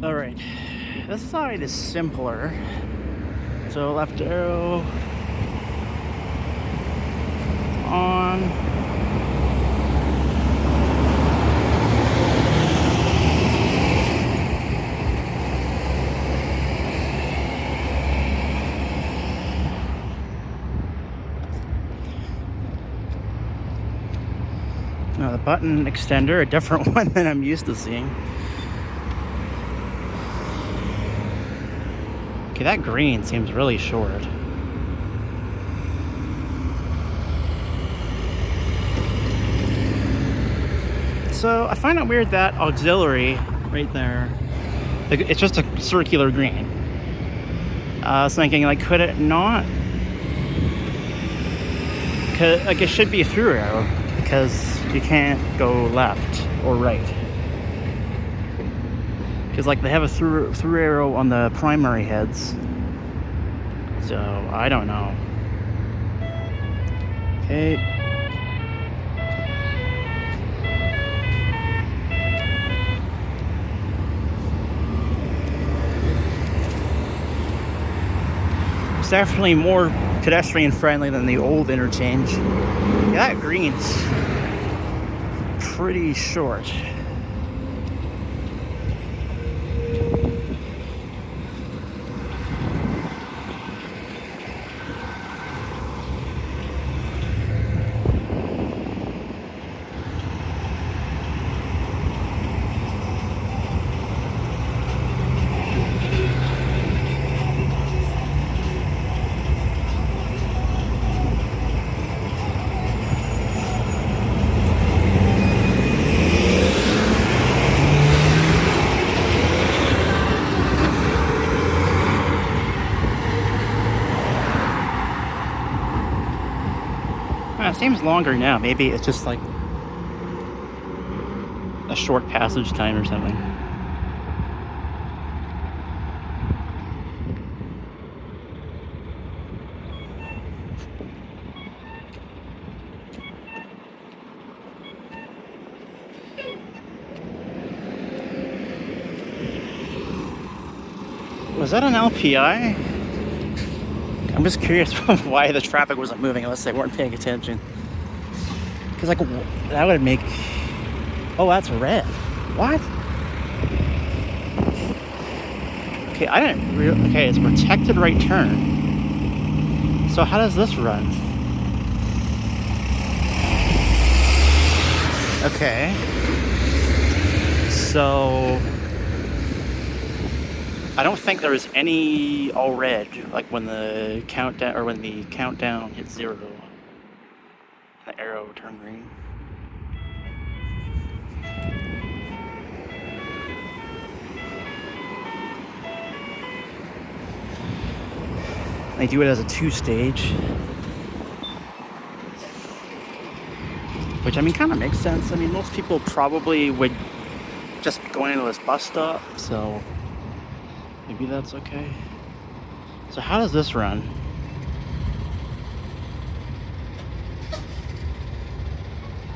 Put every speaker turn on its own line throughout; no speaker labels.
Alright, this side is simpler. So left arrow on. Now the button extender, a different one than I'm used to seeing. Okay, that green seems really short. So I find it weird that auxiliary right there, like, it's just a circular green. I was thinking, like, could it not? Like, it should be a through arrow because you can't go left or right. Because, like, they have a through arrow on the primary heads. So I don't know. Okay. It's definitely more pedestrian friendly than the old interchange. Yeah, that green's pretty short. It seems longer now. Maybe it's just like a short passage time or something. Was that an LPI? I'm just curious why the traffic wasn't moving unless they weren't paying attention. Because, like, that would make... Oh, that's red. What? Okay, I didn't... Okay, it's protected right turn. So how does this run? Okay. So... I don't think there was any all red, like when the countdown hit 0. The arrow turned green. They do it as a 2-stage. Which, I mean, kind of makes sense. I mean, most people probably would just be going into this bus stop, so maybe that's okay. So how does this run?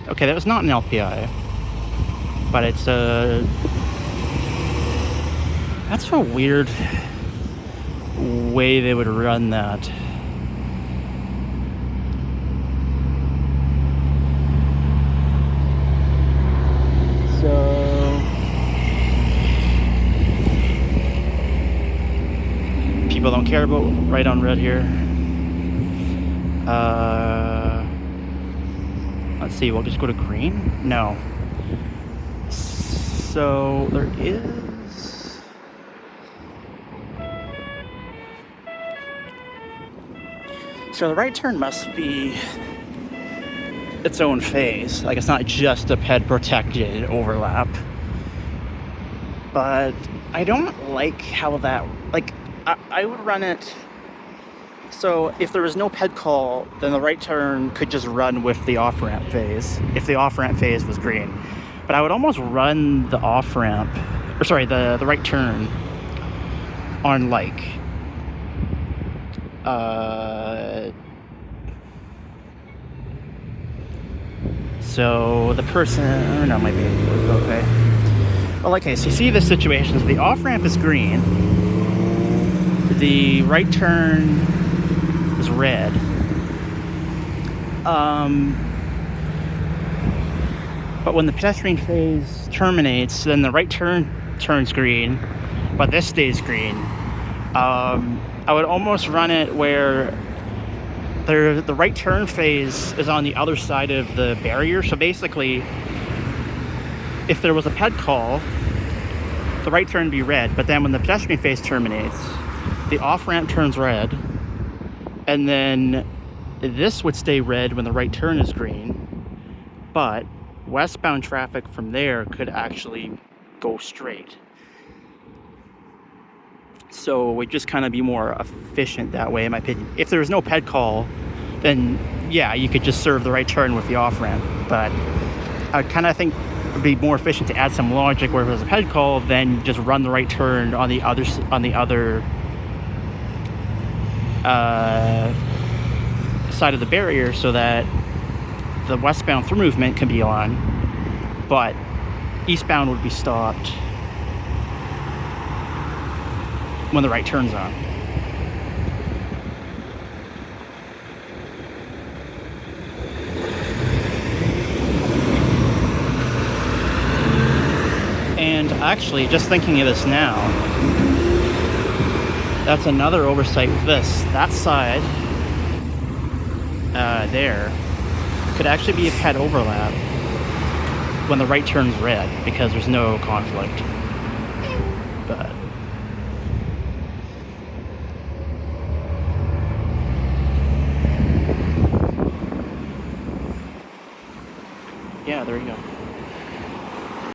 Okay, that was not an LPI, but it's a... That's a weird way they would run that. So... people don't care about right on red here. Let's see, we'll just go to green? No. So there is... So the right turn must be its own phase. Like, it's not just a ped protected overlap. But I don't like how that... Like, I would run it... So if there was no ped call, then the right turn could just run with the off-ramp phase, if the off-ramp phase was green. But I would almost run the off-ramp, or sorry, the right turn on, like, so the person, I don't know, might be okay. Well, okay, so you see the situations. The off-ramp is green. The right turn is red. But when the pedestrian phase terminates, then the right turn turns green, but this stays green. I would almost run it where the right turn phase is on the other side of the barrier. So basically, if there was a ped call, the right turn would be red, but then when the pedestrian phase terminates, the off-ramp turns red, and then this would stay red when the right turn is green, but westbound traffic from there could actually go straight. So it would just kind of be more efficient that way, in my opinion. If there was no ped call, then yeah, you could just serve the right turn with the off-ramp, but I kind of think it would be more efficient to add some logic where if there's a ped call, then just run the right turn on the other side of the barrier so that the westbound through movement can be on, but eastbound would be stopped when the right turn's on. And actually, just thinking of this now, that's another oversight with this. That side, there, could actually be a ped overlap when the right turn's red because there's no conflict. But yeah, there you go.